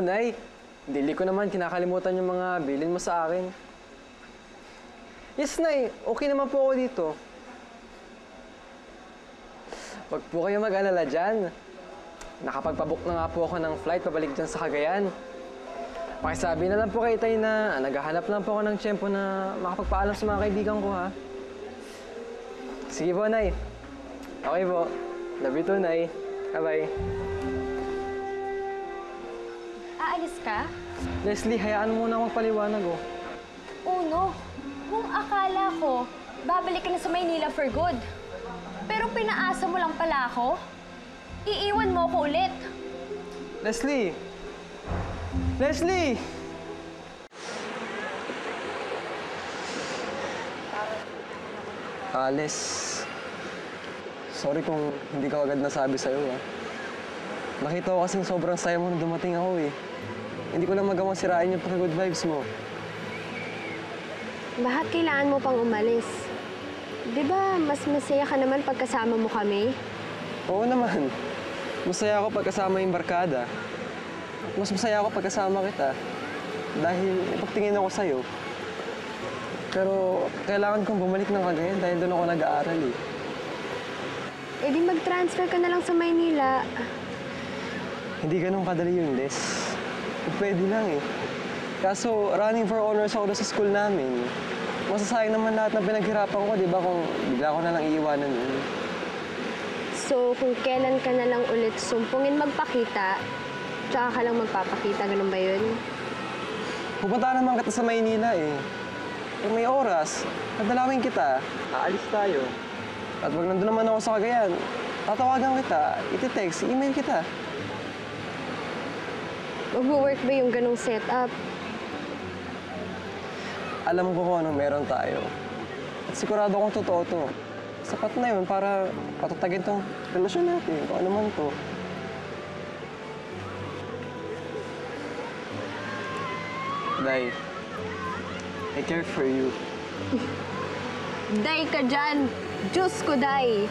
Nay. Dili ko naman kinakalimutan yung mga bilin mo sa akin. Yes, Nay. Okay naman po ako dito. Huwag po kayo mag-alala dyan. Nakapagpabook na nga po ako ng flight pabalik dyan sa Cagayan. Pakisabi na lang po kay Tay na naghahanap lang po ako ng tiyempo na makapagpaalam sa mga kaibigan ko, ha? Sige po, Nay. Okay po. Love you too, Nay. Bye-bye. Aalis ka? Leslie, hayaan mo na magpaliwanag, oh. Uno, kung akala ko, babalik ka na sa Maynila for good. Pero pinaasa mo lang pala ako. Iiwan mo ko ulit. Leslie! Leslie! Les. Sorry kung hindi ko agad nasabi sa'yo, ha. Nakita ko kasing sobrang saya mo nung dumating ako, eh. Hindi ko lang magawang sirain yung pagka-good vibes mo. Bakit kailangan mo pang umalis? Di ba mas masaya ka naman pagkasama mo kami? Oo naman. Masaya ako pagkasama yung barkada. Mas masaya ako pagkasama kita. Dahil ipagtingin ako sa'yo. Pero kailangan kong bumalik ng Cagayan dahil doon ako nag-aaral, eh. Eh di mag-transfer ka na lang sa Maynila. Hindi ganun kadali yun, Les. Pwede lang, eh. Kaso running for honors ako sa school namin. Masasayang naman lahat ng pinaghirapan ko, di ba, kung bigla ko na lang iiwanan yun. So kung kailan ka na lang ulit sumpungin magpakita, tsaka ka lang magpapakita, ganun ba yun? Pupunta naman kita sa Maynila, eh. Kung may oras, nadalawin kita. Aalis tayo. At pag nandun naman ako sa Cagayan, tatawagan kita, iti-text, i-email kita. Mag-work ba yung ganong setup? Alam ko kung anong meron tayo. At sigurado kong totoo to. Sapat na yun para patatagin tong relasyon natin, kung ano man to. Day, I care for you. Day ka dyan! Diyos ko, Day!